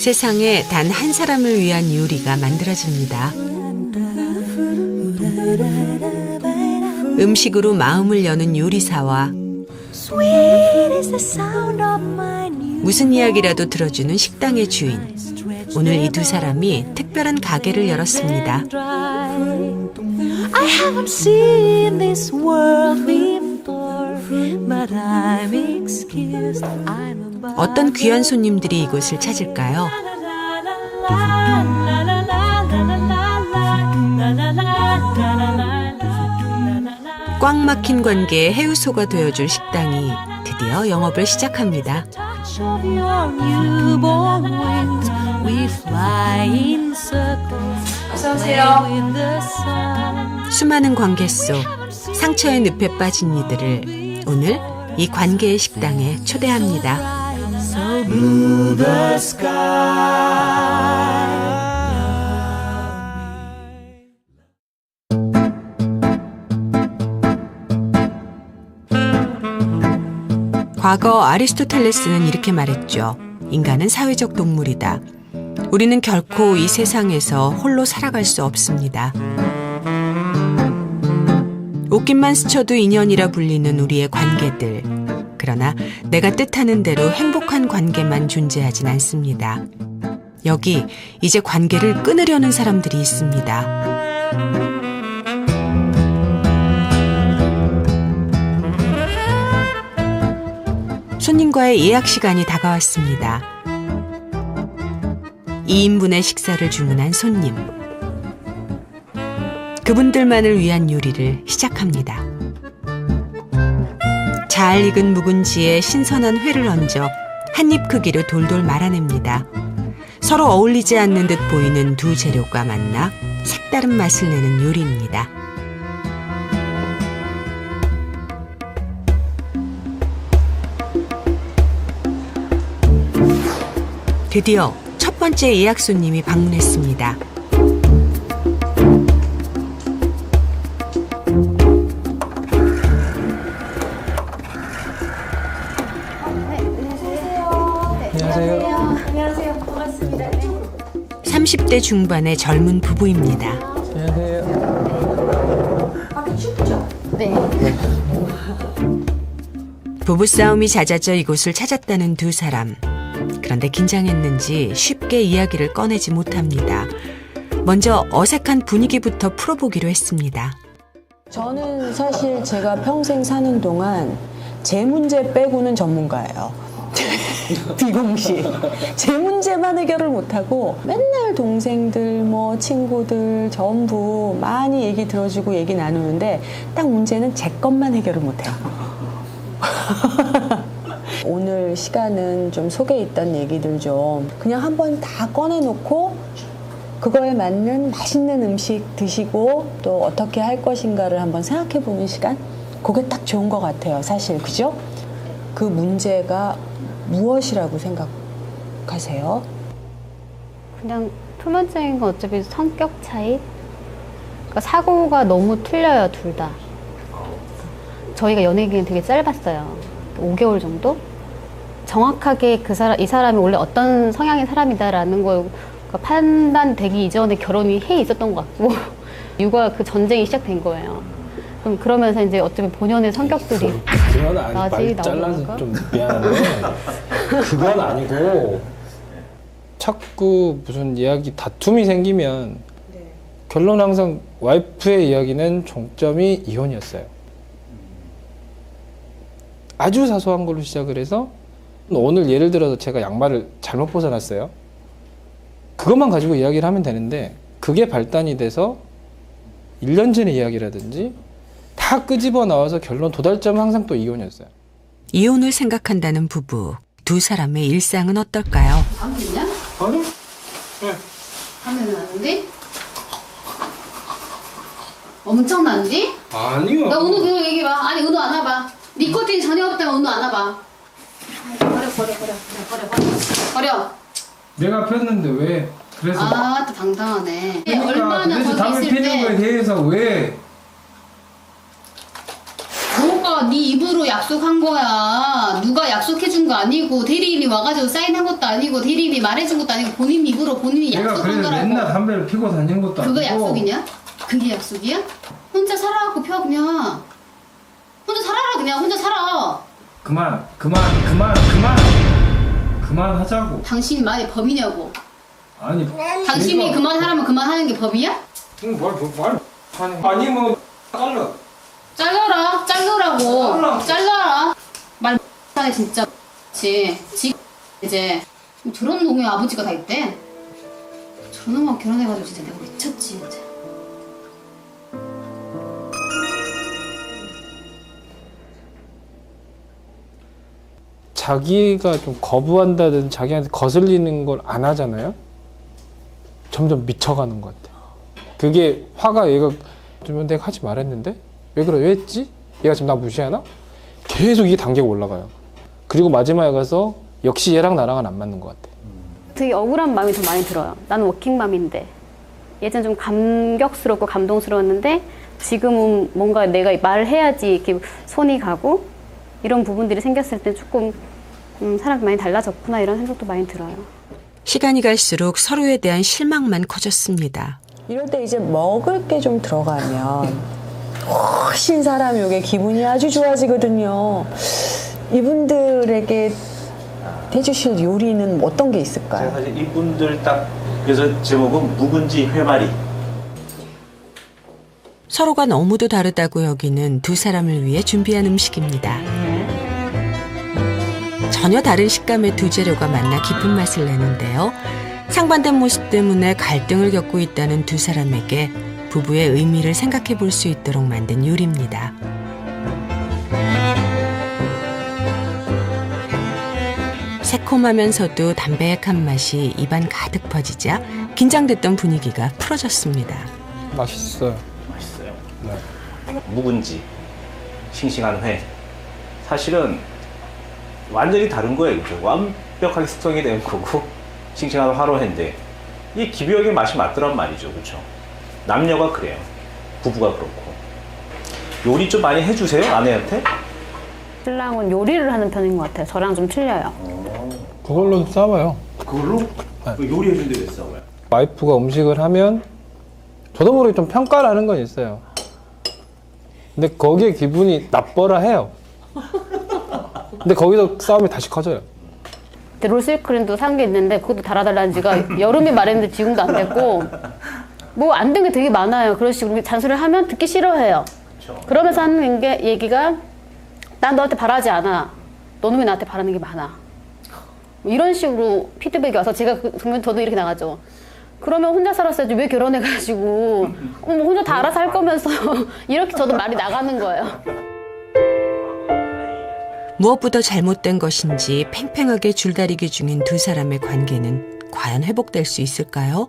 세상에 단 한 사람을 위한 요리가 만들어집니다. 음식으로 마음을 여는 요리사와 무슨 이야기라도 들어주는 식당의 주인. 오늘 이 두 사람이 특별한 가게를 열었습니다. 어떤 귀한 손님들이 이곳을 찾을까요? 꽉 막힌 관계의 해유소가 되어줄 식당이 드디어 영업을 시작합니다. 어서오세요. 수많은 관계 속 상처의 늪에 빠진 이들을 오늘 이 관계의 식당에 초대합니다. 과거 아리스토텔레스는 이렇게 말했죠. 인간은 사회적 동물이다. 우리는 결코 이 세상에서 홀로 살아갈 수 없습니다. 옷깃만 스쳐도 인연이라 불리는 우리의 관계들. 그러나 내가 뜻하는 대로 행복한 관계만 존재하진 않습니다. 여기 이제 관계를 끊으려는 사람들이 있습니다. 손님과의 예약 시간이 다가왔습니다. 2인분의 식사를 주문한 손님. 그분들만을 위한 요리를 시작합니다. 잘 익은 묵은지에 신선한 회를 얹어 한입 크기로 돌돌 말아냅니다. 서로 어울리지 않는 듯 보이는 두 재료가 만나 색다른 맛을 내는 요리입니다. 드디어 첫 번째 예약 손님이 방문했습니다. 안녕하세요. 반갑습니다. 30대 중반의 젊은 부부입니다. 안녕하세요. 밖에 춥죠? 네. 부부싸움이 잦아져 이곳을 찾았다는 두 사람. 그런데 긴장했는지 쉽게 이야기를 꺼내지 못합니다. 먼저 어색한 분위기부터 풀어보기로 했습니다. 저는 사실 제가 평생 사는 동안 제 문제 빼고는 전문가예요. 비공식. 제 문제만 해결을 못하고 맨날 동생들, 뭐 친구들 전부 많이 얘기 들어주고 얘기 나누는데 딱 문제는 제 것만 해결을 못해요. 오늘 시간은 좀 속에 있던 얘기들 좀 그냥 한번 다 꺼내놓고 그거에 맞는 맛있는 음식 드시고 또 어떻게 할 것인가를 한번 생각해보는 시간? 그게 딱 좋은 것 같아요, 사실. 그죠? 그 문제가 무엇이라고 생각하세요? 그냥 표면적인 건 어차피 성격 차이? 그러니까 사고가 너무 틀려요, 둘 다. 저희가 연애 기간이 되게 짧았어요. 5개월 정도? 정확하게 이 사람이 원래 어떤 성향의 사람이다라는 걸 판단되기 이전에 결혼이 해 있었던 것 같고 육아 그 전쟁이 시작된 거예요. 그러면서 이제 어쩌면 본연의 성격들이 그건 말 잘라서 좀 미안한데 그건 아니고 자꾸 무슨 이야기 다툼이 생기면 결론 항상 와이프의 이야기는 종점이 이혼이었어요. 아주 사소한 걸로 시작을 해서 오늘 예를 들어서 제가 양말을 잘못 벗어났어요. 그것만 가지고 이야기를 하면 되는데 그게 발단이 돼서 1년 전의 이야기라든지 다 끄집어 나와서 결론 도달점은 항상 또 이혼이었어요. 이혼을 생각한다는 부부. 두 사람의 일상은 어떨까요? 안 됐냐? 아니? 네. 하면 나는데? 엄청난지? 아니요. 나 은우 그거 얘기해봐. 아니 은우 안 와봐. 니코틴 전혀 없다면 은우 안 와봐. 버려. 내가 폈는데 왜? 그래서 아, 또 당당하네. 그러니까 얼마나 그래서 거기 담배 있을 피는 때 거에 대해서 왜? 뭐가 너가 네 입으로 약속한 거야. 누가 약속해준 거 아니고 대리인이 와가지고 사인한 것도 아니고 대리인이 말해준 것도 아니고 본인 입으로 본인이 내가 약속한 그래서 거라고. 맨날 담배를 피고 다니는 것도 아니고. 그거 약속이냐? 그게 약속이야? 혼자 살아갖고 펴 그냥. 혼자 살아라 그냥 혼자 살아. 그만하자고. 당신이 말이 법이냐고. 아니. 당신이 그만하라면 그만하는 게 법이야? 말. 아니 뭐 잘라. 잘라라고. 잘라라. 말 X하네 진짜. 지금 이제 저런 놈의 아버지가 다 있대. 저런 놈하고 결혼해가지고 진짜 내가 미쳤지 진짜. 자기가 좀 거부한다든 자기한테 거슬리는 걸 안 하잖아요. 점점 미쳐가는 것 같아요. 그게 화가 얘가 좀 내가 하지 말았는데 왜 그래 왜 했지? 얘가 지금 나 무시하나? 계속 이게 단계가 올라가요. 그리고 마지막에 가서 역시 얘랑 나랑은 안 맞는 것 같아. 되게 억울한 마음이 좀 많이 들어요. 나는 워킹맘인데 예전 좀 감격스럽고 감동스러웠는데 지금은 뭔가 내가 말을 해야지 이렇게 손이 가고 이런 부분들이 생겼을 때 조금 사람이 많이 달라졌구나 이런 생각도 많이 들어요. 시간이 갈수록 서로에 대한 실망만 커졌습니다. 이럴 때 이제 먹을 게 좀 들어가면 훨씬 사람이 이게 기분이 아주 좋아지거든요. 이분들에게 해주실 요리는 어떤 게 있을까요? 제가 사실 이분들 딱 그래서 제목은 묵은지 회말이. 서로가 너무도 다르다고 여기는 두 사람을 위해 준비한 음식입니다. 전혀 다른 식감의 두 재료가 만나 깊은 맛을 내는데요. 상반된 모습 때문에 갈등을 겪고 있다는 두 사람에게 부부의 의미를 생각해 볼 수 있도록 만든 요리입니다. 새콤하면서도 담백한 맛이 입안 가득 퍼지자 긴장됐던 분위기가 풀어졌습니다. 맛있어요. 맛있어요. 네. 묵은지, 싱싱한 회. 사실은 완전히 다른 거예요. 그죠? 완벽하게 숙성이 된 거고 싱싱한 화로회인데 이 기묘하게 맛이 맞더란 말이죠. 그렇죠? 남녀가 그래요. 부부가 그렇고. 요리 좀 많이 해주세요? 아내한테? 신랑은 요리를 하는 편인 것 같아요. 저랑 좀 틀려요. 그걸로 싸워요. 그걸로? 요리해준데 왜 싸워요? 와이프가 음식을 하면 저도 모르게 좀 평가를 하는 건 있어요. 근데 거기에 기분이 나빠라 해요. 근데 거기서 싸움이 다시 커져요. 롤스크린도 산 게 있는데 그것도 달아달라는 지가 여름에 말했는데 지금도 안 됐고 뭐 안 된 게 되게 많아요. 그런 식으로 잔소리를 하면 듣기 싫어해요. 그쵸. 그러면서 하는 게 얘기가 난 너한테 바라지 않아. 너는 왜 나한테 바라는 게 많아. 뭐 이런 식으로 피드백이 와서 제가 그러면 저도 이렇게 나가죠. 그러면 혼자 살았어야지 왜 결혼해가지고 뭐 혼자 다 알아서 할 거면서 이렇게 저도 말이 나가는 거예요. 무엇보다 잘못된 것인지 팽팽하게 줄다리기 중인 두 사람의 관계는 과연 회복될 수 있을까요?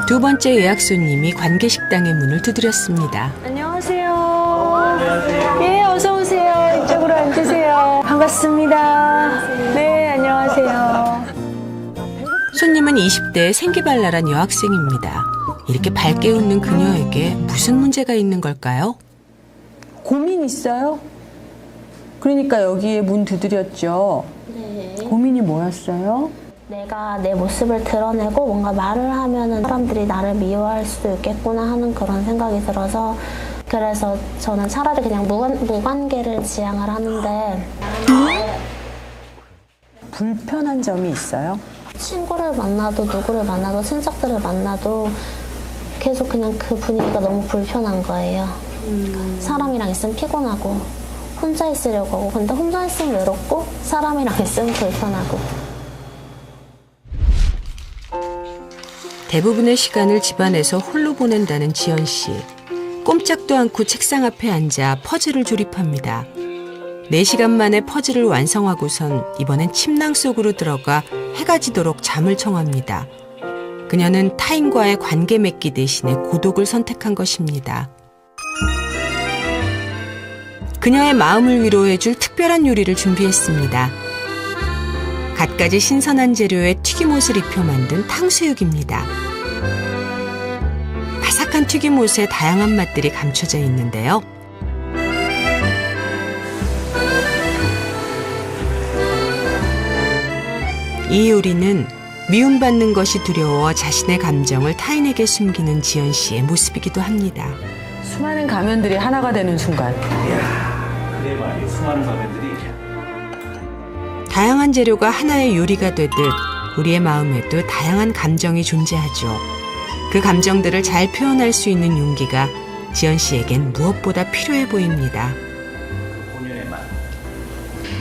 두 번째 예약 손님이 관계 식당의 문을 두드렸습니다. 안녕하세요. 예, 어서 오세요. 이쪽으로 앉으세요. 반갑습니다. 네, 안녕하세요. 손님은 20대의 생기발랄한 여학생입니다. 이렇게 밝게 웃는 그녀에게 무슨 문제가 있는 걸까요? 고민 있어요? 그러니까 여기에 문 두드렸죠. 네. 고민이 뭐였어요? 내가 내 모습을 드러내고 뭔가 말을 하면은 사람들이 나를 미워할 수도 있겠구나 하는 그런 생각이 들어서 그래서 저는 차라리 그냥 무관계를 지향을 하는데 불편한 점이 있어요? 친구를 만나도 누구를 만나도 친척들을 만나도 계속 그냥 그 분위기가 너무 불편한 거예요. 사람이랑 있으면 피곤하고 혼자 있으려고 하고 근데 혼자 있으면 외롭고 사람이랑 있으면 불편하고 대부분의 시간을 집안에서 홀로 보낸다는 지연 씨. 꼼짝도 않고 책상 앞에 앉아 퍼즐을 조립합니다. 4시간 만에 퍼즐을 완성하고선 이번엔 침낭 속으로 들어가 해가 지도록 잠을 청합니다. 그녀는 타인과의 관계 맺기 대신에 고독을 선택한 것입니다. 그녀의 마음을 위로해줄 특별한 요리를 준비했습니다. 갖가지 신선한 재료에 튀김옷을 입혀 만든 탕수육입니다. 바삭한 튀김옷에 다양한 맛들이 감춰져 있는데요. 이 요리는 미움받는 것이 두려워 자신의 감정을 타인에게 숨기는 지연 씨의 모습이기도 합니다. 수많은 가면들이 하나가 되는 순간. 그래 말이에요. 수많은 가면들이. 다양한 재료가 하나의 요리가 되듯 우리의 마음에도 다양한 감정이 존재하죠. 그 감정들을 잘 표현할 수 있는 용기가 지연 씨에겐 무엇보다 필요해 보입니다. 본연의 맛.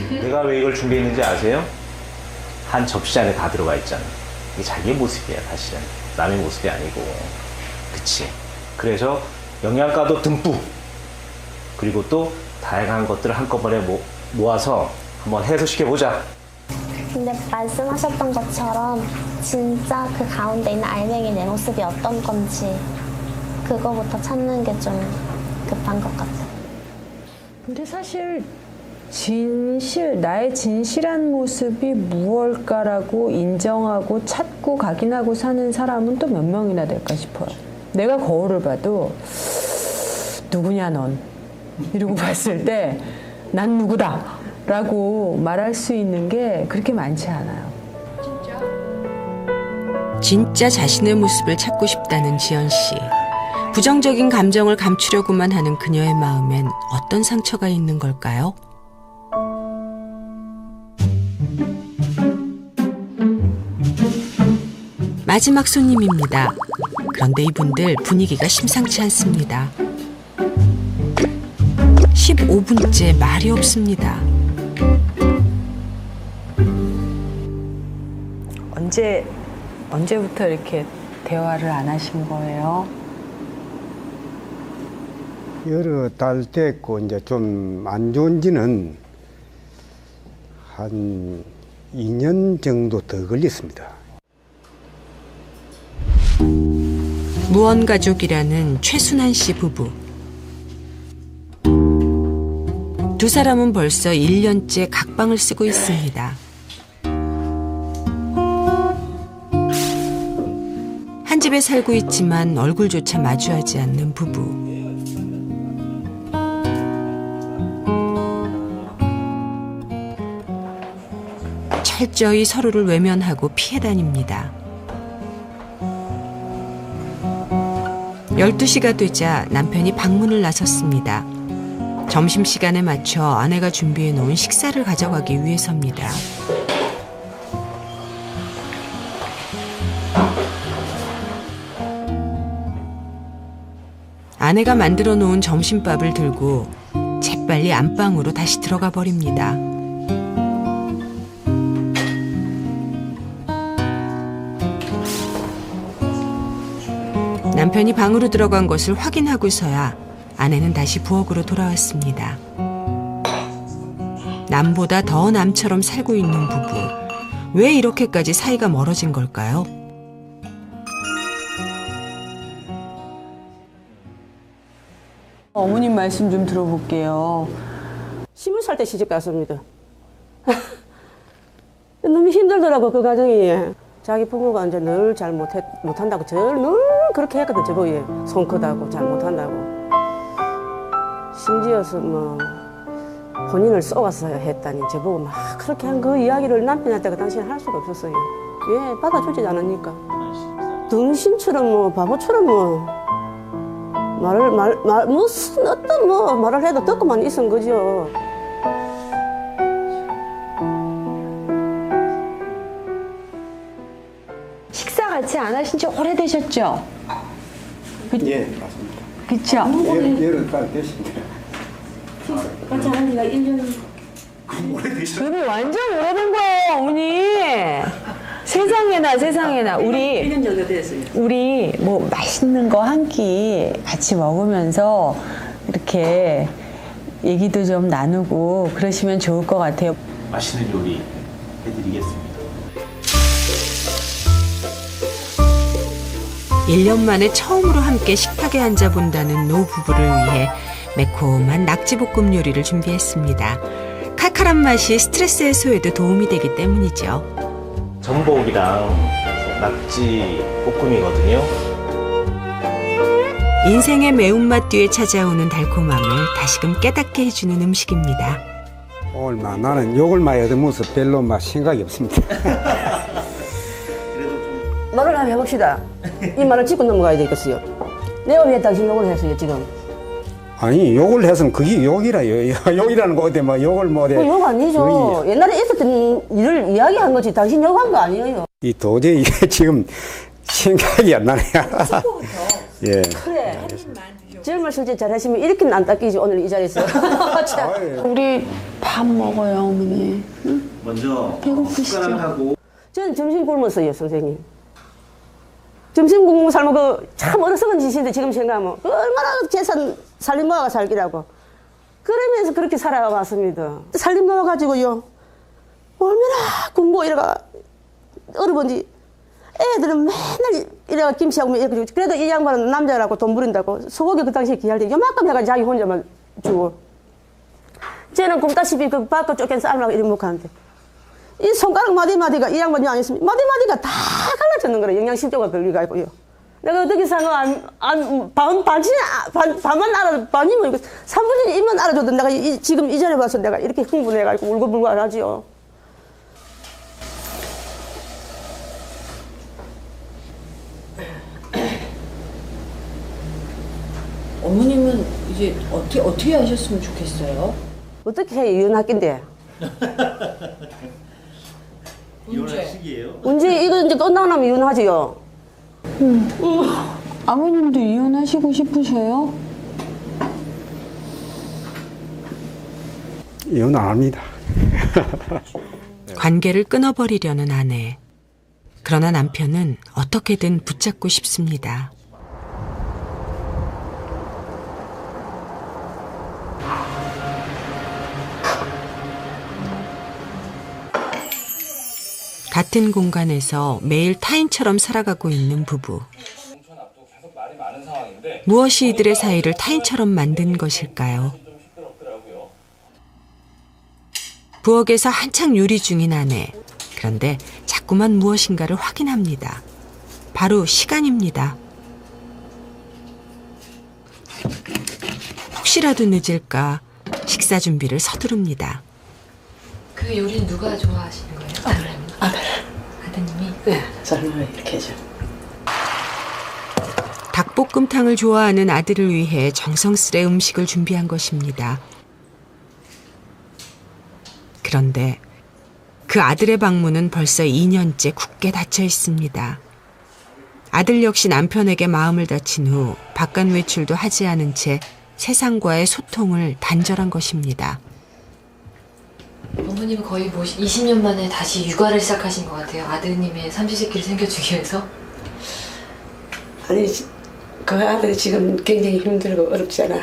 내가 왜 이걸 준비했는지 아세요? 한 접시 안에 다 들어가 있잖아. 이게 자기의 모습이야, 사실은. 남의 모습이 아니고. 그치? 그래서 영양가도 듬뿍. 그리고 또 다양한 것들을 한꺼번에 모아서 한번 해소시켜보자. 근데 말씀하셨던 것처럼 진짜 그 가운데 있는 알맹이 내 모습이 어떤 건지 그거부터 찾는 게 좀 급한 것 같아요. 근데 사실 나의 진실한 모습이 무엇일까라고 인정하고 찾고 각인하고 사는 사람은 또 몇 명이나 될까 싶어요. 내가 거울을 봐도 누구냐 넌 이러고 봤을 때 난 누구다 라고 말할 수 있는 게 그렇게 많지 않아요. 진짜 자신의 모습을 찾고 싶다는 지연 씨. 부정적인 감정을 감추려고만 하는 그녀의 마음엔 어떤 상처가 있는 걸까요? 마지막 손님입니다. 그런데 이분들 분위기가 심상치 않습니다. 15분째 말이 없습니다. 언제부터 이렇게 대화를 안 하신 거예요? 여러 달 됐고 이제 좀 안 좋은 지는 한 2년 정도 더 걸렸습니다. 무언가족이라는 최순환 씨 부부. 두 사람은 벌써 1년째 각방을 쓰고 있습니다. 한 집에 살고 있지만 얼굴조차 마주하지 않는 부부. 철저히 서로를 외면하고 피해 다닙니다. 12시가 되자 남편이 방문을 나섰습니다. 점심시간에 맞춰 아내가 준비해 놓은 식사를 가져가기 위해서입니다. 아내가 만들어 놓은 점심밥을 들고 재빨리 안방으로 다시 들어가 버립니다. 남편이 방으로 들어간 것을 확인하고서야 아내는 다시 부엌으로 돌아왔습니다. 남보다 더 남처럼 살고 있는 부부. 왜 이렇게까지 사이가 멀어진 걸까요? 어머님 말씀 좀 들어볼게요. 20살 때 시집 갔습니다. 너무 힘들더라고, 그 과정이. 자기 부모가 이제 늘 잘 못한다고, 늘 그렇게 했거든, 저보기. 손 크다고, 잘 못한다고. 심지어서 뭐, 본인을 쏘았어야 했다니, 저보고 막 그렇게 한 그 이야기를 남편한테 그 당시에 할 수가 없었어요. 왜? 받아주지 않으니까. 등신처럼 뭐, 바보처럼 뭐, 무슨 어떤 뭐 말을 해도 듣고만 있은 거죠. 식사 같이 안 하신 지 오래되셨죠? 예, 맞습니다. 그쵸? 여러 달 됐습니다. 같이 하는 지가 1년. 여기 완전 오래된 거예요, 어머니. 세상에나. 1년 정도 됐어요. 우리 뭐 맛있는 거 한 끼 같이 먹으면서 이렇게 얘기도 좀 나누고 그러시면 좋을 것 같아요. 맛있는 요리 해드리겠습니다. 1년 만에 처음으로 함께 식탁에 앉아본다는 노 부부를 위해 매콤한 낙지볶음 요리를 준비했습니다. 칼칼한 맛이 스트레스 해소에도 도움이 되기 때문이죠. 전복이랑 낙지 볶음이거든요. 인생의 매운맛 뒤에 찾아오는 달콤함을 다시금 깨닫게 해주는 음식입니다. 얼마 나는 욕을 많이 얻으면서 별로 막 생각이 없습니다. 말을 한번 해봅시다. 이 말을 짚고 넘어가야 되겠어요. 내가 왜 당신 욕을 했어요, 지금? 아니 욕을 해서는 그게 욕이라요. 욕이라는 거 어때 뭐 욕을 못해. 그 욕 아니죠. 옛날에 있었던 일을 이야기한 거지. 당신 욕한 거 아니에요. 이 도저히 이게 지금 생각이 안 나네요. 예. 그래. 젊을 술제 잘하시면 이렇게는 안 닦이지, 오늘 이 자리에서. 우리 밥 먹어요, 어머니. 응? 먼저 배고프시죠? 숟가락하고 저는 점심 굶었어요, 선생님. 점심 굶고 살면 참 어리석은 짓인데 지금 생각하면 얼마나 재산 살림 모아가 살기라고. 그러면서 그렇게 살아왔습니다. 살림 모아가지고요. 얼마나 굶고 이래가 어려운지 애들은 맨날 이래가 김치하고 이렇게 주고. 그래도 이 양반은 남자라고 돈 부린다고 소고기 그 당시에 귀할 때 요만큼 해가지고 자기 혼자만 주고. 쟤는 굶다시피 그 밖에 쫓겨 삶으라고 이렇게 먹하는데 이 손가락 마디마디가 이 양반이 안 했으면 마디마디가 다 갈라졌는 거라. 영양실조가 걸려가지고요. 내가 어떻게 사는 반만 알아, 반이면 이거 3분의 1만 알아줘도 내가 지금 이 자리에 와서 내가 이렇게 흥분해가지고 울고불고 안 하지요. 어머님은 이제 어떻게 하셨으면 좋겠어요? 어떻게 해, 이혼학기인데. 이혼할 시기예요? 언제 이거 이제 끝나고 나면 이혼하지요. 아버님도 이혼하시고 싶으셔요? 이혼 안 합니다. 관계를 끊어버리려는 아내. 그러나 남편은 어떻게든 붙잡고 싶습니다. 같은 공간에서 매일 타인처럼 살아가고 있는 부부. 무엇이 이들의 사이를 타인처럼 만든 것일까요? 부엌에서 한창 요리 중인 아내. 그런데 자꾸만 무엇인가를 확인합니다. 바로 시간입니다. 혹시라도 늦을까 식사 준비를 서두릅니다. 그 요리는 누가 좋아하시는 거예요? 아드님이? 네, 삶아 이렇게 해줘. 닭볶음탕을 좋아하는 아들을 위해 정성스레 음식을 준비한 것입니다. 그런데 그 아들의 방문은 벌써 2년째 굳게 닫혀 있습니다. 아들 역시 남편에게 마음을 다친 후 바깥 외출도 하지 않은 채 세상과의 소통을 단절한 것입니다. 어머님은 거의 20년 만에 다시 육아를 시작하신 것 같아요. 아드님의 삼시세끼를 챙겨주기 위해서. 아니, 그 아들이 지금 굉장히 힘들고 어렵잖아.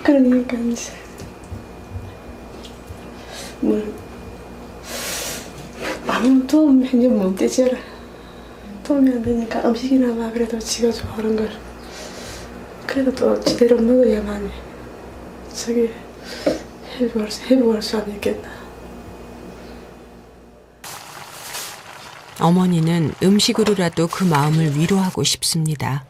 그러니까 이제 아무 도움 이제 못 되잖아. 도움이 안 되니까 음식이나마 그래도 지가 좋아하는 걸 그래도 또 제대로 먹어야만 저기 회복할 수 있겠나. 어머니는 음식으로라도 그 마음을 위로하고 싶습니다.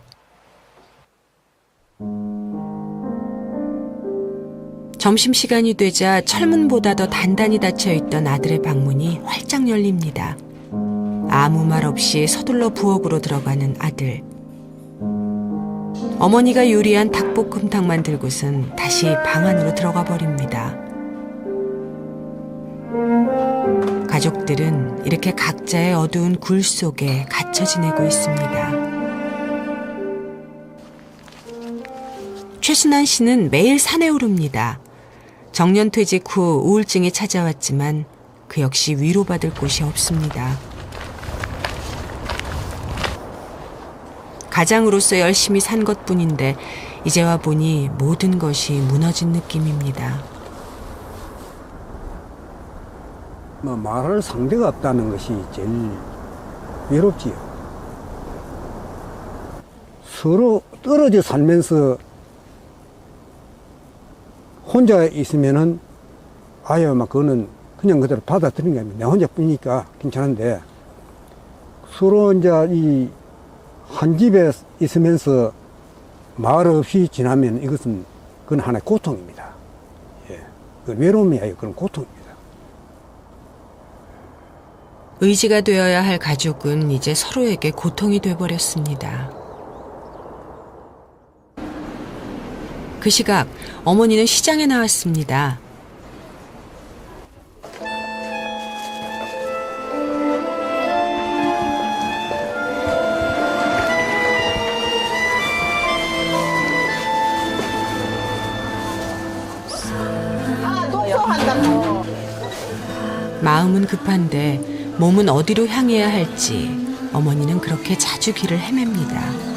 점심시간이 되자 철문보다 더 단단히 닫혀있던 아들의 방문이 활짝 열립니다. 아무 말 없이 서둘러 부엌으로 들어가는 아들. 어머니가 요리한 닭볶음탕만 들고선 다시 방 안으로 들어가 버립니다. 가족들은 이렇게 각자의 어두운 굴 속에 갇혀 지내고 있습니다. 최순환 씨는 매일 산에 오릅니다. 정년퇴직 후 우울증이 찾아왔지만 그 역시 위로받을 곳이 없습니다. 가장으로서 열심히 산 것뿐인데 이제와 보니 모든 것이 무너진 느낌입니다. 뭐 말할 상대가 없다는 것이 제일 외롭지요. 서로 떨어져 살면서 혼자 있으면은 아유 막 그거는 그냥 그대로 받아들이는 게 아니라 내 혼자뿐이니까 괜찮은데 서로 이제 이 한 집에 있으면서 말 없이 지나면 이것은 그건 하나의 고통입니다. 예, 그 외로움이 아니고 그런 고통입니다. 의지가 되어야 할 가족은 이제 서로에게 고통이 돼버렸습니다. 그 시각 어머니는 시장에 나왔습니다. 마음은 급한데 몸은 어디로 향해야 할지 어머니는 그렇게 자주 길을 헤맵니다.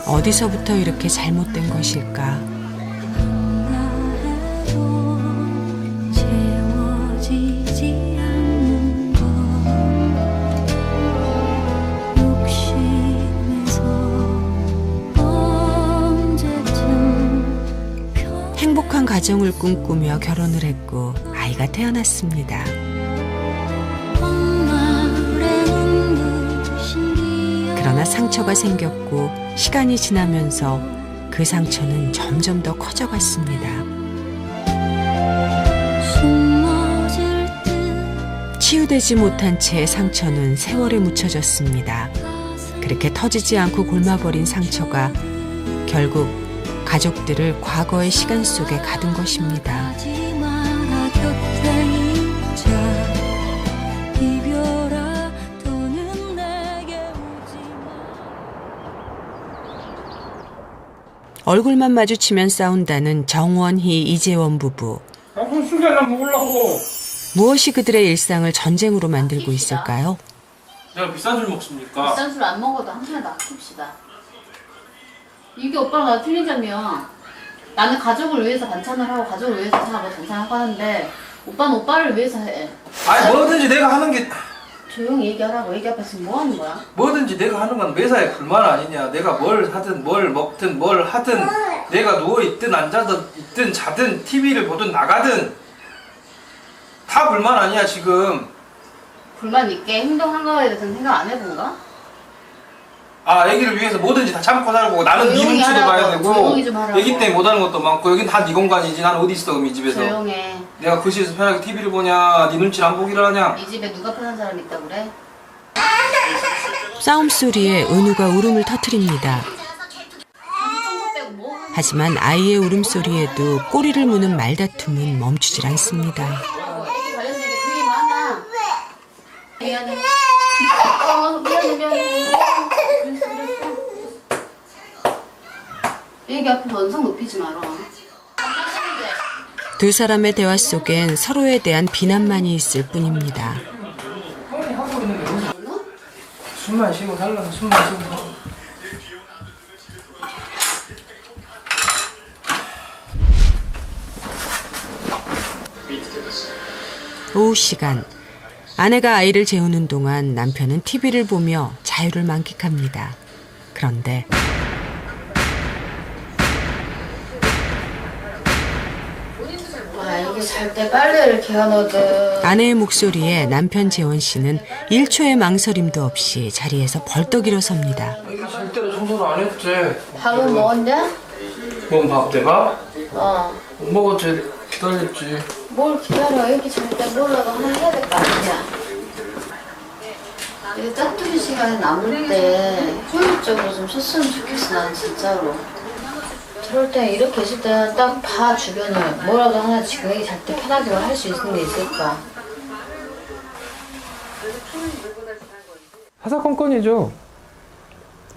어디서부터 이렇게 잘못된 것일까? 행복한 가정을 꿈꾸며 결혼을 했고 아이가 태어났습니다. 그러나 상처가 생겼고 시간이 지나면서 그 상처는 점점 더 커져갔습니다. 치유되지 못한 채 상처는 세월에 묻혀졌습니다. 그렇게 터지지 않고 골마버린 상처가 결국 가족들을 과거의 시간 속에 가둔 것입니다. 얼굴만 마주치면 싸운다는 정원희, 이재원 부부. 그럼 술이 하나 먹으려고. 무엇이 그들의 일상을 전쟁으로 만들고 있을까요? 내가 비싼 술 먹습니까? 비싼 술 안 먹어도 한 잔에 아낍시다. 이게 오빠랑 나 틀린 점이야. 나는 가족을 위해서 반찬을 하고 가족을 위해서 하고 반찬하고 하는데 오빠는 오빠를 위해서 해. 아니 뭐든지 내가 하는 게 조용히 얘기하라고. 얘기 앞에서 뭐 하는 거야? 뭐든지 내가 하는 건 매사에 불만 아니냐. 내가 뭘 하든 뭘 먹든 뭘 하든 내가 누워있든 앉아있든 자든 TV를 보든 나가든 다 불만 아니야 지금. 불만 있게 행동한 거에 대해서는 생각 안 해본가? 아 애기를 위해서 뭐든지 다 참고 살고 나는 네 조용히 눈치도 하라고. 봐야 되고 조용히 좀 하라고. 애기 때문에 못하는 것도 많고 여긴 다 네 공간이지. 난 어디 있어 그럼 이 집에서. 조용해. 내가 거실에서 편하게 TV를 보냐 네 눈치를 안 보기를 하냐. 이 집에 누가 편한 사람 있다고 그래? 싸움 소리에 은우가 울음을 터뜨립니다. 하지만 아이의 울음소리에도 꼬리를 무는 말다툼은 멈추질 않습니다. 애기 관련된 게 되게 많아. 미안해. 미안해. 그랬어. 애기 앞에서 언성 높이지 마라. 두 사람의 대화 속엔 서로에 대한 비난만이 있을 뿐입니다. 숨만 쉬고 살라고 숨만 쉬고 살라고. 오후 시간, 아내가 아이를 재우는 동안 남편은 TV를 보며 자유를 만끽합니다. 그런데 이게 잘 때 빨래를 개어넣거든. 아내의 목소리에 남편 재원 씨는 1초의 망설임도 없이 자리에서 벌떡 일어섭니다. 애기 잘 때로 청소를 안 했지. 밥은 먹었냐? 뭔 밥 대가? 못 먹었지. 기다렸지. 뭘 기다려. 애기 잘 때 뭐라도 하나 해야 될 거 아니야. 이게 짝퉁이 시간이 남을 때 효율적으로 좀 썼으면 좋겠어. 난 진짜로. 그럴 때 이렇게 있을 때는 딱 봐 주변을. 뭐라도 하나 지금 애기 잘 때 편하게 할 수 있는 게 있을까. 사사건건이죠.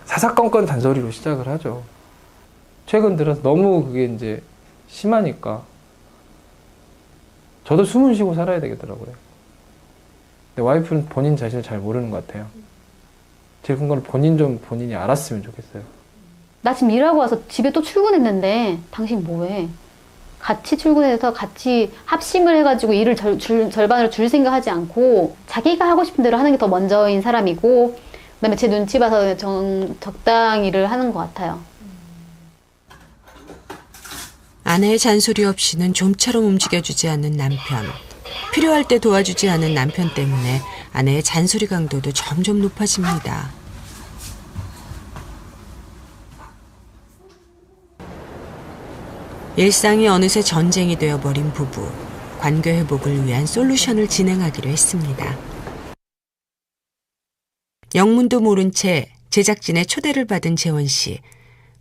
사사건건 잔소리로 시작을 하죠. 최근 들어서 너무 그게 이제 심하니까 저도 숨을 쉬고 살아야 되겠더라고요. 근데 와이프는 본인 자신을 잘 모르는 것 같아요. 제 그런 걸 본인이 알았으면 좋겠어요. 나 지금 일하고 와서 집에 또 출근했는데 당신 뭐해? 같이 출근해서 같이 합심을 해가지고 일을 절반으로 줄 생각하지 않고 자기가 하고 싶은 대로 하는 게 더 먼저인 사람이고, 그다음에 제 눈치 봐서 적당히 일을 하는 것 같아요. 아내의 잔소리 없이는 좀처럼 움직여주지 않는 남편. 필요할 때 도와주지 않은 남편 때문에 아내의 잔소리 강도도 점점 높아집니다. 일상이 어느새 전쟁이 되어버린 부부. 관계 회복을 위한 솔루션을 진행하기로 했습니다. 영문도 모른 채 제작진의 초대를 받은 재원 씨.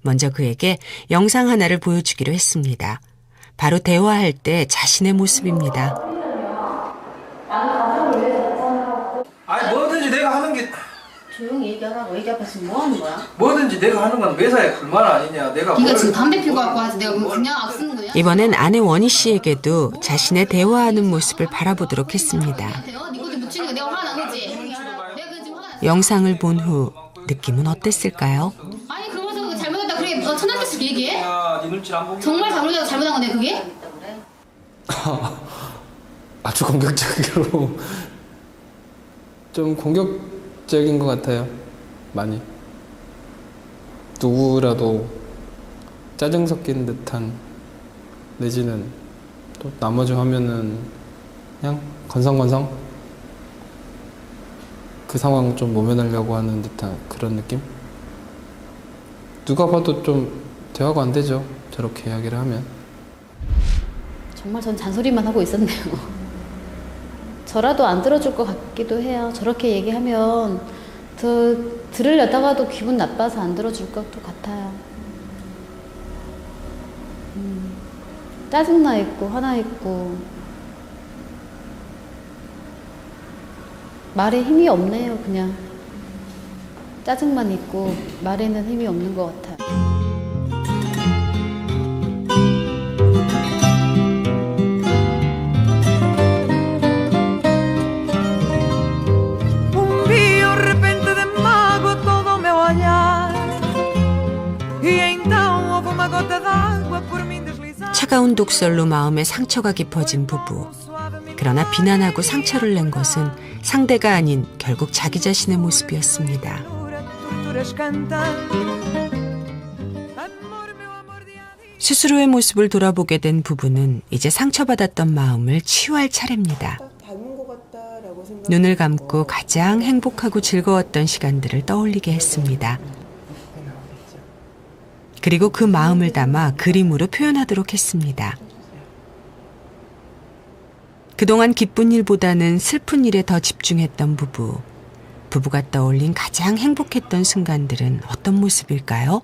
먼저 그에게 영상 하나를 보여주기로 했습니다. 바로 대화할 때 자신의 모습입니다. 아니 뭐든지 내가 하는 게 조용히 얘기하라고. 얘기 앞에서 뭐 하는 거야? 뭐든지 내가 하는 건 회사에 불만 아니냐. 내가 네가 지금 담배 피고 갖고 와서 내가 그냥 악쓰는 거냐? 이번엔 아내 원희 씨에게도 자신의 대화하는 모습을 바라보도록 했습니다. 니거든 묻히는 거 내가 화가 난 거지? 내가 그 지금 화가 나. 영상을 본 후 느낌은 어땠을까요? 아니 그러면서 잘못했다 그래 너 천한 대씩 얘기해? 네 눈치를 안 보기. 정말 잘못한 건데 그게? 아주 공격적으로 좀 공격적인 것 같아요. 많이 누구라도 짜증 섞인 듯한, 내지는 또 나머지 화면은 그냥 건성건성 그 상황 좀 모면하려고 하는 듯한 그런 느낌? 누가 봐도 좀 대화가 안 되죠, 저렇게 이야기를 하면. 정말 전 잔소리만 하고 있었네요. 저라도 안 들어줄 것 같기도 해요. 저렇게 얘기하면 더 들으려다가도 기분 나빠서 안 들어줄 것도 같아요. 짜증나 있고 화나 있고 말에 힘이 없네요. 그냥 짜증만 있고 말에는 힘이 없는 것 같아요. 차가운 독설로 마음에 상처가 깊어진 부부. 그러나 비난하고 상처를 낸 것은 상대가 아닌 결국 자기 자신의 모습이었습니다. 스스로의 모습을 돌아보게 된 부부는 이제 상처받았던 마음을 치유할 차례입니다. 눈을 감고 가장 행복하고 즐거웠던 시간들을 떠올리게 했습니다. 그리고 그 마음을 담아 그림으로 표현하도록 했습니다. 그동안 기쁜 일보다는 슬픈 일에 더 집중했던 부부. 부부가 떠올린 가장 행복했던 순간들은 어떤 모습일까요?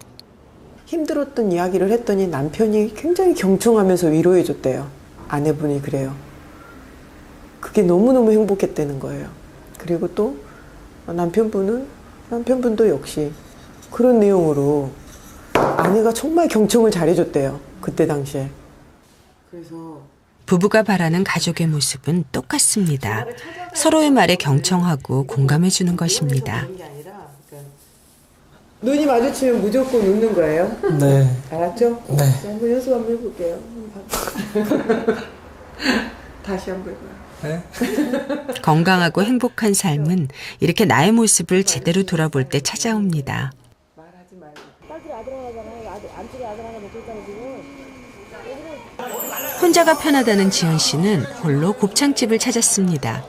힘들었던 이야기를 했더니 남편이 굉장히 경청하면서 위로해줬대요. 아내분이 그래요. 그게 너무너무 행복했다는 거예요. 그리고 또 남편분도 역시 그런 내용으로 아내가 정말 경청을 잘해줬대요. 그때 당시에. 그래서 부부가 바라는 가족의 모습은 똑같습니다. 서로의 말에 경청하고 공감해주는 것입니다. 눈이 마주치면 무조건 웃는 거예요? 네. 알았죠? 네. 한번 연습 한번 해볼게요. 다시 한번 해봐요. 네? 건강하고 행복한 삶은 이렇게 나의 모습을 제대로 돌아볼 때 찾아옵니다. 혼자가 편하다는 지연 씨는 홀로 곱창집을 찾았습니다.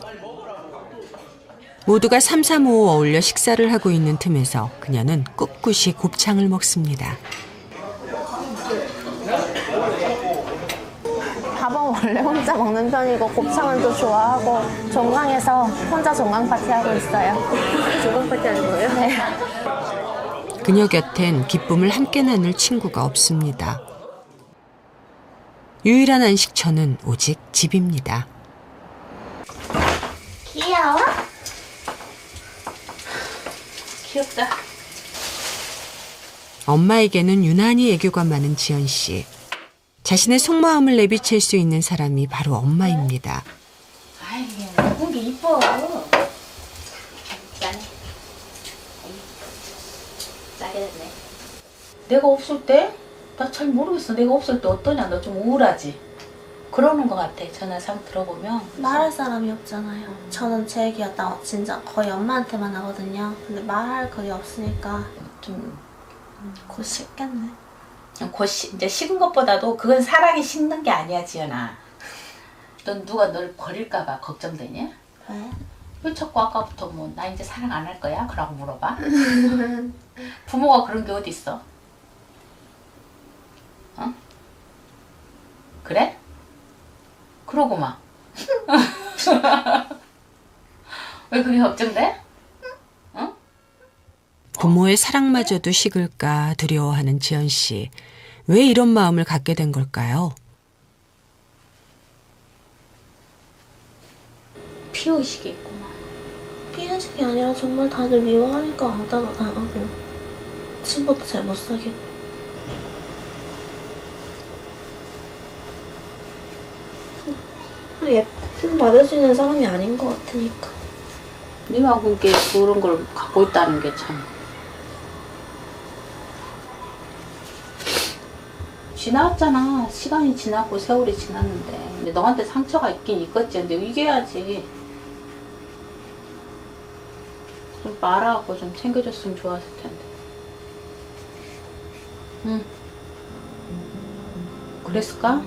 모두가 삼삼오오 어울려 식사를 하고 있는 틈에서 그녀는 꿋꿋이 곱창을 먹습니다. 밥은 원래 혼자 먹는 편이고 곱창은 또 좋아하고 종강해서 혼자 종강 파티 하고 있어요. 종강 파티 하는 거예요? 네. 그녀 곁엔 기쁨을 함께 나눌 친구가 없습니다. 유일한 안식처는 오직 집입니다. 귀여워? 귀엽다. 엄마에게는 유난히 애교가 많은 지연 씨. 자신의 속마음을 내비칠 수 있는 사람이 바로 엄마입니다. 아이, 예쁜 게 이뻐. 짜네. 짜게 됐네. 내가 없을 때? 나 잘 모르겠어. 내가 없을 때 어떠냐? 너 좀 우울하지? 그러는 것 같아. 전화상 들어보면. 말할 사람이 없잖아요. 저는 제 얘기가 나 진짜 거의 엄마한테만 하거든요. 근데 말할 그게 없으니까 좀 곧 식겠네. 이제 식은 것보다도 그건 사랑이 식는 게 아니야, 지연아. 넌 누가 널 버릴까봐 걱정되냐? 왜? 왜 자꾸 아까부터 뭐 나 이제 사랑 안 할 거야? 그러고 물어봐. 부모가 그런 게 어디 있어? 어? 그래? 그러고 막. 왜 그게 걱정돼? 어? 부모의 사랑마저도 식을까 두려워하는 지연 씨. 왜 이런 마음을 갖게 된 걸까요? 피의식이 있구나. 피해식이 아니라 정말 다들 미워하니까 왕따도 당하고 친구도 잘 못 사귀고. 예쁨 받을 수 있는 사람이 아닌 것 같으니까. 니가 그게 그런 걸 갖고 있다는 게 참. 지나왔잖아. 시간이 지났고 세월이 지났는데. 근데 너한테 상처가 있긴 있겠지. 근데 이겨야지. 좀 말하고 좀 챙겨줬으면 좋았을 텐데. 응. 그랬을까?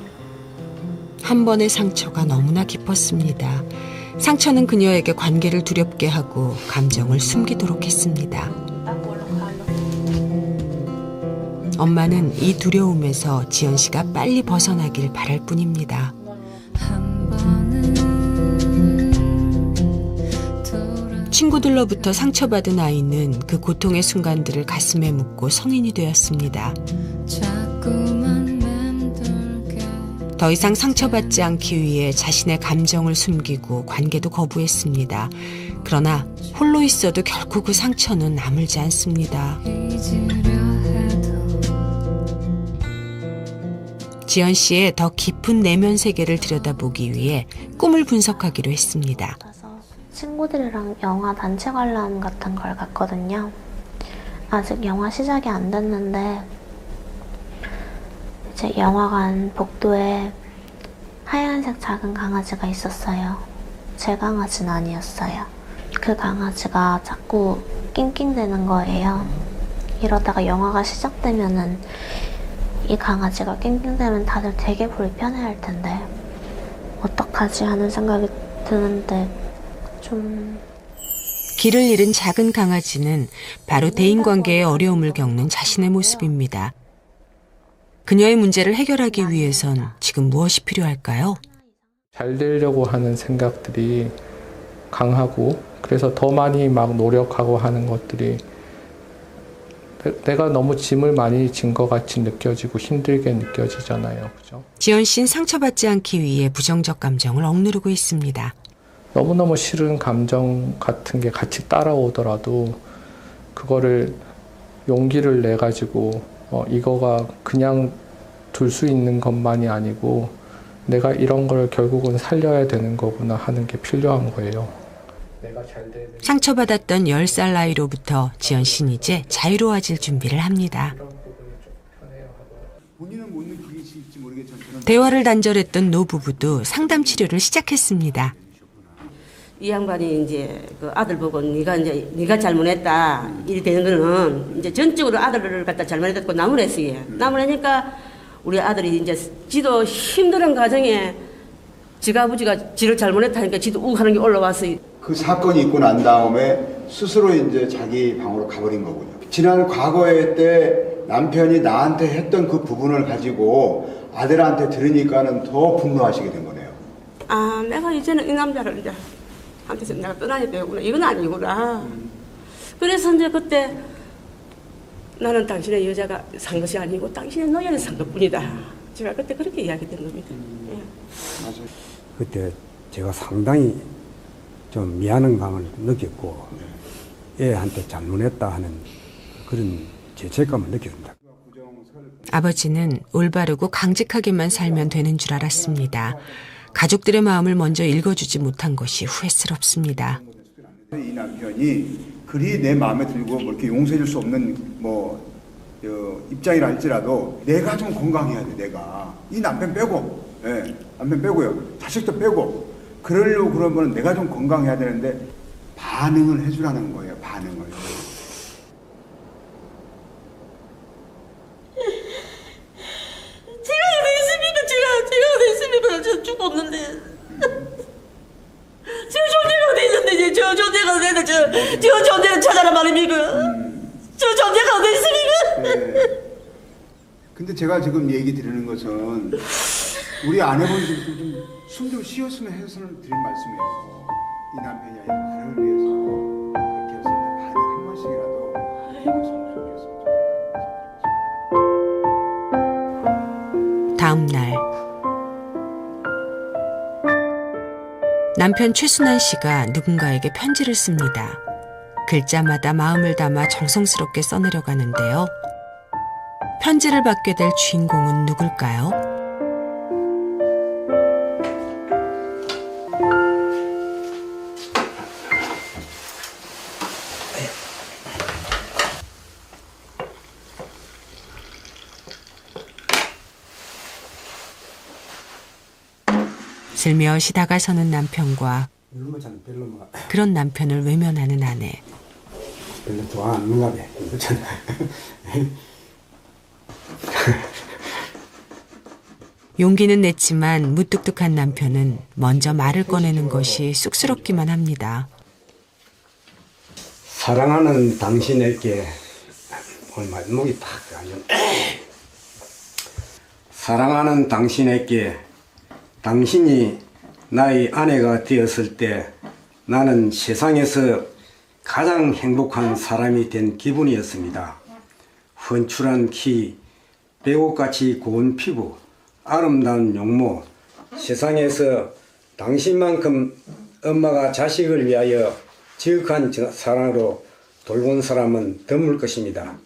한 번의 상처가 너무나 깊었습니다. 상처는 그녀에게 관계를 두렵게 하고 감정을 숨기도록 했습니다. 엄마는 이 두려움에서 지연 씨가 빨리 벗어나길 바랄 뿐입니다. 친구들로부터 상처받은 아이는 그 고통의 순간들을 가슴에 묻고 성인이 되었습니다. 더 이상 상처받지 않기 위해 자신의 감정을 숨기고 관계도 거부했습니다. 그러나 홀로 있어도 결코 그 상처는 아물지 않습니다. 지연 씨의 더 깊은 내면 세계를 들여다보기 위해 꿈을 분석하기로 했습니다. 친구들이랑 영화 단체 관람 같은 걸 갔거든요. 아직 영화 시작이 안 됐는데 제 영화관 복도에 하얀색 작은 강아지가 있었어요. 제 강아지는 아니었어요. 그 강아지가 자꾸 낑낑대는 거예요. 이러다가 영화가 시작되면은 이 강아지가 낑낑대면 다들 되게 불편해할 텐데 어떡하지 하는 생각이 드는데 좀... 길을 잃은 작은 강아지는 바로 대인관계의 어려움을 겪는 자신의 모습입니다. 그녀의 문제를 해결하기 위해선 지금 무엇이 필요할까요? 잘 되려고 하는 생각들이 강하고 그래서 더 많이 막 노력하고 하는 것들이 내가 너무 짐을 많이 진 것 같이 느껴지고 힘들게 느껴지잖아요. 그죠? 지연 씨는 상처받지 않기 위해 부정적 감정을 억누르고 있습니다. 너무너무 싫은 감정 같은 게 같이 따라오더라도 그거를 용기를 내가지고 이거가 그냥 둘 수 있는 것만이 아니고 내가 이런 걸 결국은 살려야 되는 거구나 하는 게 필요한 거예요. 내가 잘 되는... 상처받았던 10살 나이로부터 지연 씨는 이제 자유로워질 준비를 합니다. 대화를 단절했던 노부부도 상담 치료를 시작했습니다. 이 양반이 이제 그 아들 보고 네가 잘못했다 이리 되는 거는 이제 전적으로 아들을 갖다 잘못했고 나무랬어요. 나무래니까 우리 아들이 이제 지도 힘든 과정에 지가 아버지가 지를 잘못했다니까 지도 하는 게 올라왔어요. 그 사건이 있고 난 다음에 스스로 이제 자기 방으로 가버린 거군요. 지난 과거에 때 남편이 나한테 했던 그 부분을 가지고 아들한테 들으니까는 더 분노하시게 된 거네요. 아, 내가 이제는 이 남자를 이제 한테서 내가 떠나야 되구나. 이건 아니구나. 그래서 이제 그때 나는 당신의 여자가 산 것이 아니고 당신의 노예를 산 것뿐이다. 제가 그때 그렇게 이야기된 겁니다. 예. 맞아요. 그때 제가 상당히 좀 미안한 감을 느꼈고 애한테 잘못했다 하는 그런 죄책감을 느꼈습니다. 아버지는 올바르고 강직하게만 살면 되는 줄 알았습니다. 가족들의 마음을 먼저 읽어주지 못한 것이 후회스럽습니다. 이 남편이 그리 내 마음에 들고 뭐 이렇게 용서해줄 수 없는 뭐 입장이라 할지라도 내가 좀 건강해야 돼. 내가 이 남편 빼고, 예, 남편 빼고요, 자식도 빼고 그러려고 그러면 내가 좀 건강해야 되는데 반응을 해주라는 거예요. 반응을. 제가 어디 있습니까? 제가 어디 있습니까? 저 죽었는데. 저 존재가 어디 있는데, 저 존재가 어디 있는데, 저 존재를 찾아라 말입니까? 저 존재가 어디 있습니까? 네. 근데 제가 지금 얘기 드리는 것은 우리 아내분들도 숨 좀 쉬었으면 해서는 드린 말씀이에요. 이 남편이 아니라 나를 위해서 그렇게 했을 때 반응 한 번씩이라도 해줬으면 좋겠습니다. 다음 날 남편 최순환 씨가 누군가에게 편지를 씁니다. 글자마다 마음을 담아 정성스럽게 써내려가는데요. 편지를 받게 될 주인공은 누굴까요? 슬며시 다가서는 남편과 그런 남편을 외면하는 아내. 별로 좋아하는가 봐. 용기는 냈지만 무뚝뚝한 남편은 먼저 말을 꺼내는 것이 쑥스럽기만 합니다. 사랑하는 당신에게 얼마 목이 팍 아니요. 사랑하는 당신에게 당신이 나의 아내가 되었을 때 나는 세상에서 가장 행복한 사람이 된 기분이었습니다. 훤출한 키, 배옷같이 고운 피부, 아름다운 용모, 세상에서 당신만큼 엄마가 자식을 위하여 지극한 사랑으로 돌본 사람은 드물 것입니다.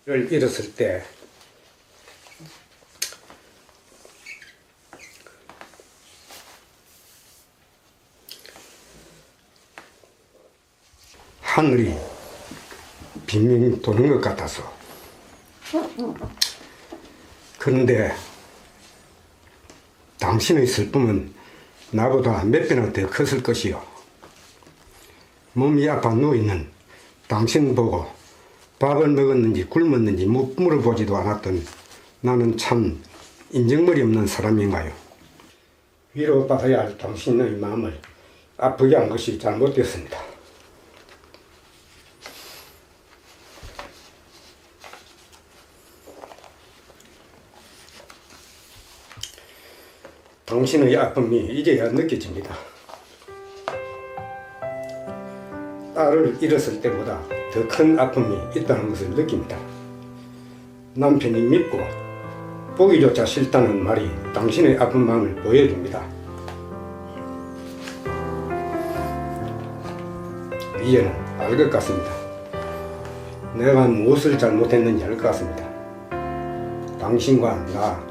를 잃었을 때 하늘이 빙빙 도는 것 같아서. 그런데 당신의 슬픔은 나보다 몇 배나 더 컸을 것이요. 몸이 아파 누워있는 당신 보고 밥을 먹었는지 굶었는지 물어보지도 않았던 나는 참 인정머리 없는 사람인가요? 위로받아야 할 당신의 마음을 아프게 한 것이 잘못되었습니다. 당신의 아픔이 이제야 느껴집니다. 딸을 잃었을 때보다 더 큰 아픔이 있다는 것을 느낍니다. 남편이 밉고 보기조차 싫다는 말이 당신의 아픈 마음을 보여줍니다. 이제는 알 것 같습니다. 내가 무엇을 잘못했는지 알 것 같습니다. 당신과 나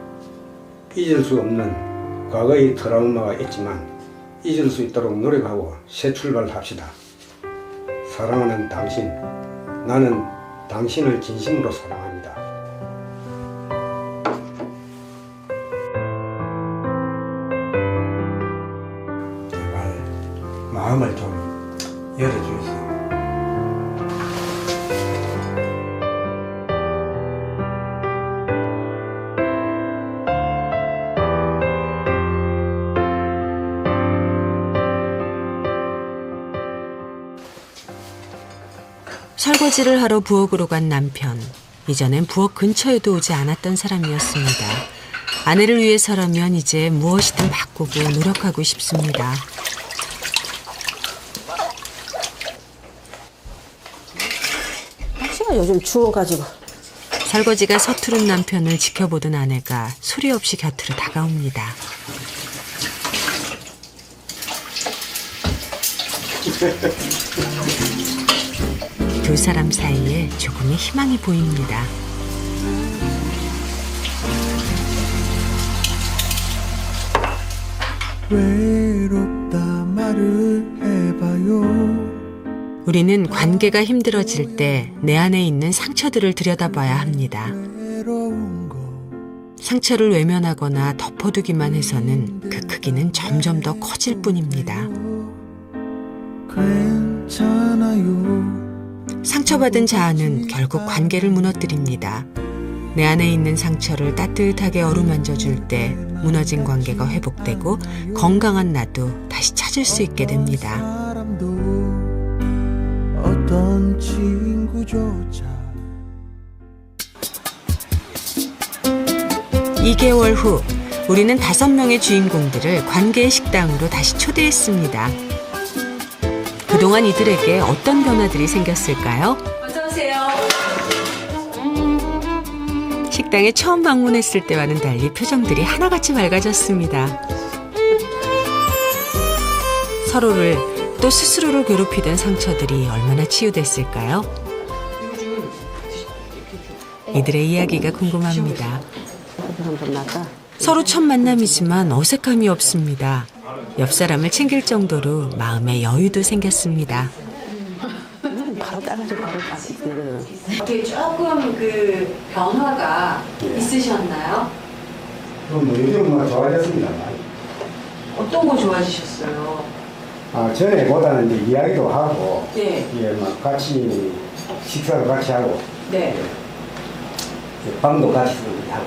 잊을 수 없는 과거의 트라우마가 있지만 잊을 수 있도록 노력하고 새 출발합시다. 사랑하는 당신, 나는 당신을 진심으로 사랑합니다. 제발 마음을 좀 열어주세요. 설거지를 하러 부엌으로 간 남편. 이전엔 부엌 근처에도 오지 않았던 사람이었습니다. 아내를 위해서라면 이제 무엇이든 바꾸고 노력하고 싶습니다. 날씨가 요즘 추워가지고. 설거지가 서투른 남편을 지켜보던 아내가 소리 없이 곁으로 다가옵니다. 두 사람 사이에 조금의 희망이 보입니다. 외롭다 말을 해봐요. 우리는 관계가 힘들어질 때 내 안에 있는 상처들을 들여다봐야 합니다. 상처를 외면하거나 덮어두기만 해서는 그 크기는 점점 더 커질 뿐입니다. 상처받은 자아는 결국 관계를 무너뜨립니다. 내 안에 있는 상처를 따뜻하게 어루만져 줄 때 무너진 관계가 회복되고 건강한 나도 다시 찾을 수 있게 됩니다. 어떤 친구조차 2개월 후 우리는 5명의 주인공들을 관계의 식당으로 다시 초대했습니다. 그동안 이들에게 어떤 변화들이 생겼을까요? 어서 오세요. 식당에 처음 방문했을 때와는 달리 표정들이 하나같이 맑아졌습니다. 서로를 또 스스로를 괴롭히던 상처들이 얼마나 치유됐을까요? 이들의 이야기가 궁금합니다. 서로 첫 만남이지만 어색함이 없습니다. 옆 사람을 챙길 정도로 마음의 여유도 생겼습니다. 바로 따라줘, 바로 따라줘. 이렇게 조금 그 변화가 있으셨나요? 그럼 뭐 요즘은 좋아졌습니다. 어떤 거 좋아지셨어요? 전에보다는 이제 이야기도 하고, 네. 예, 막 같이 식사도 같이 하고, 네. 방도 같이 하고.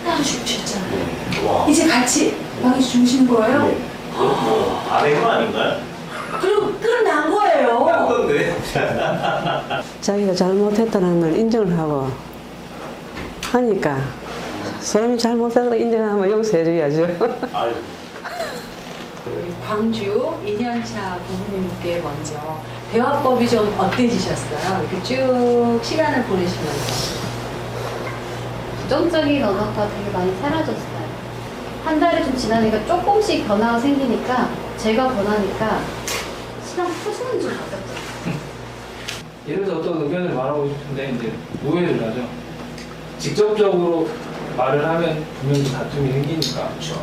따로 주무셨잖아요. 이제 같이 방에서 주무시는 거예요? 아내분 아닌가요? 그럼 끝난 거예요. 그런데 자기가 잘못했다는 걸 인정을 하고 하니까 사람이 잘못한 걸 인정하면 용서해줘야죠. 광주 2년차 부모님께 먼저 대화법이 좀 어때지셨어요? 이렇게 쭉 시간을 보내시면서. 부정적인 언어가 되게 많이 사라졌어요. 한 달이 좀 지나니까 조금씩 변화가 생기니까 제가 변하니까 신랑 표정은 좀 바뀌었어요. 예를 들어서 어떤 의견을 말하고 싶은데 이제 오해를 하죠. 직접적으로 말을 하면 분명히 다툼이 생기니까. 그렇죠.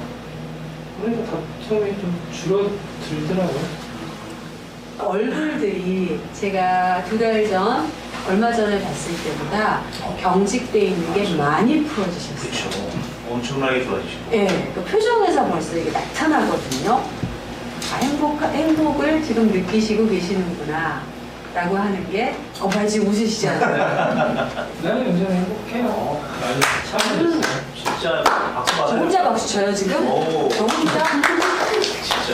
그러니까 다툼이 좀 줄어들더라고요. 얼굴들이 제가 2달 전, 얼마 전에 봤을 때보다 경직돼 있는 게 많이 풀어지셨어요. 그렇죠. 엄청나게 좋아지시고. 예, 그 표정에서 벌써 이게 나타나거든요. 행복을 지금 느끼시고 계시는구나. 라고 하는 게, 지금 웃으시잖아요. 나는 요즘 행복해요. 많이 참아줬어요. 진짜 박수 저 받아요. 혼자 박수 쳐요, 지금? 저 혼자? 진짜.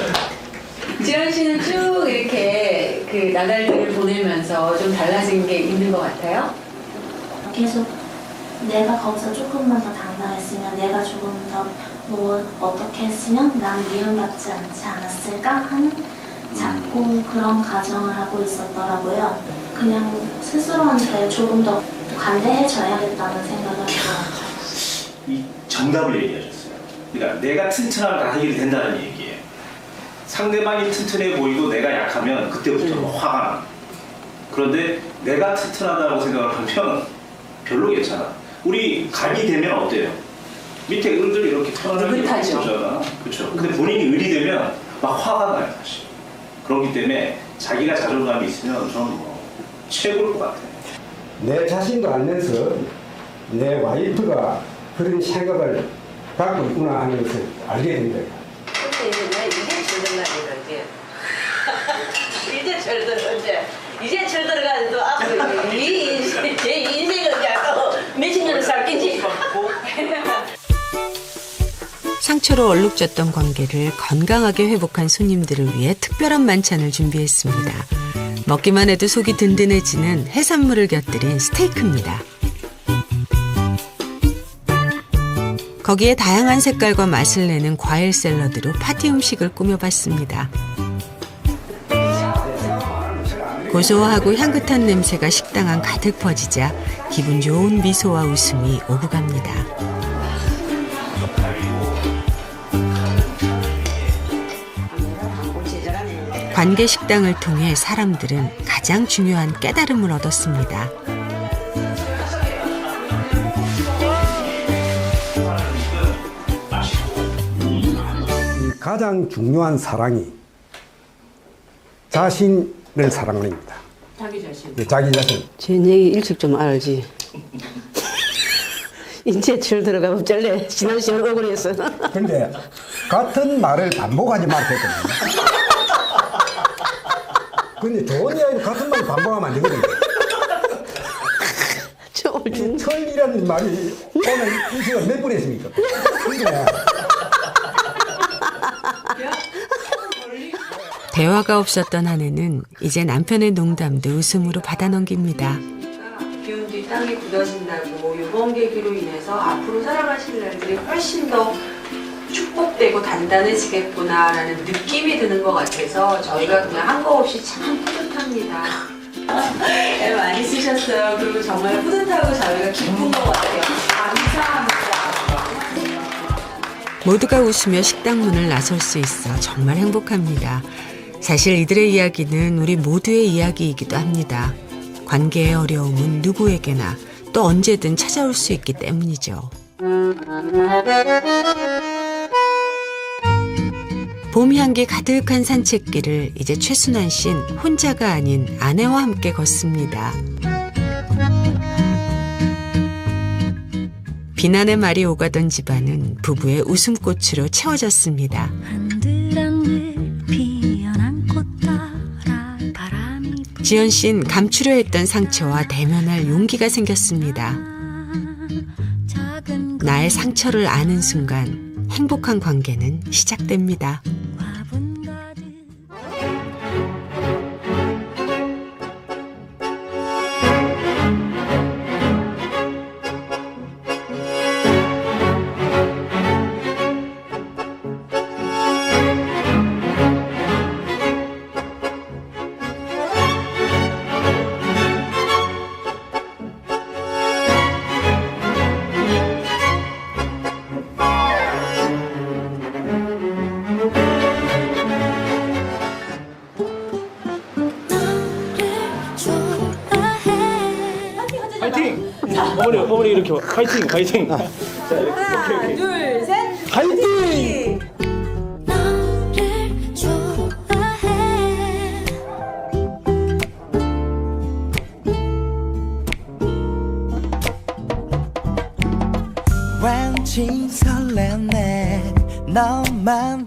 지현 씨는 쭉 이렇게 그 나날들을 보내면서 좀 달라진 게 있는 것 같아요? 계속 내가 거기서 조금만 더 당당했으면, 내가 조금 더 뭐 어떻게 했으면 난 미움받지 않지 않았을까 하는 자꾸 그런 가정을 하고 있었더라고요. 그냥 스스로한테 조금 더 관대해져야겠다는 생각을 하더라고요. 이 정답을 얘기하셨어요. 그러니까 내가 튼튼하면 다 해결이 된다는 얘기예요. 상대방이 튼튼해 보이고 내가 약하면 그때부터는 화가 나. 그런데 내가 튼튼하다고 생각을 하면 별로 괜찮아. 우리 간이 되면 어때요? 밑에 을들 이렇게 편안하게 보잖아. 그렇죠. 근데 본인이 을이 되면 막 화가 나요, 사실. 그렇기 때문에 자기가 자존감이 있으면 저는 뭐 최고일 것 같아요. 내 자신도 알면서 내 와이프가 그런 생각을 갖고 있구나 하는 것을 알게 됩니다. 이제 철들어가지고 이제 철들어 이제 철들어가지고 앞으로 제 인생을 또 몇십 년을 살겠지. 상처로 얼룩졌던 관계를 건강하게 회복한 손님들을 위해 특별한 만찬을 준비했습니다. 먹기만 해도 속이 든든해지는 해산물을 곁들인 스테이크입니다. 거기에 다양한 색깔과 맛을 내는 과일 샐러드로 파티 음식을 꾸며봤습니다. 고소하고 향긋한 냄새가 식당 안 가득 퍼지자 기분 좋은 미소와 웃음이 오고 갑니다. 관계 식당을 통해 사람들은 가장 중요한 깨달음을 얻었습니다. 가장 중요한 사랑이 자신을 사랑합니다. 자기 자신. 예, 자기 자신. 제 얘기 일찍 좀 알지. 이제 줄 들어가면 쩔래. 지난 시간 억울했어. 근데 같은 말을 반복하지 말랬거든요. 근데 좋은 이야기는 같은 말을 반복하면 안 되거든요. 철이라는 말이 오늘 이 시간 몇 번 했습니까? 근데 대화가 없었던 아내는 이제 남편의 농담도 웃음으로 받아넘깁니다. 기운 뒤 땅이 굳어진다고 이번 계기로 인해서 앞으로 살아가실 날들이 훨씬 더 축복되고 단단해지겠구나라는 느낌이 드는 것 같아서 저희가 그냥 한 거 없이 참 뿌듯합니다. 네, 많이 쓰셨어요. 그리고 정말 뿌듯하고 저희가 기쁜 것 같아요. 감사합니다. 모두가 웃으며 식당 문을 나설 수 있어 정말 행복합니다. 사실 이들의 이야기는 우리 모두의 이야기이기도 합니다. 관계의 어려움은 누구에게나 또 언제든 찾아올 수 있기 때문이죠. 봄 향기 가득한 산책길을 이제 최순환 씨는 혼자가 아닌 아내와 함께 걷습니다. 비난의 말이 오가던 집안은 부부의 웃음꽃으로 채워졌습니다. 지연 씨는 감추려 했던 상처와 대면할 용기가 생겼습니다. 나의 상처를 아는 순간 행복한 관계는 시작됩니다. 파이팅! 어머니 이렇게 파이팅! 파이팅! 자, 이렇게. 하나, 오케이. 둘, 셋. 파이팅! 왠지 설레네 너만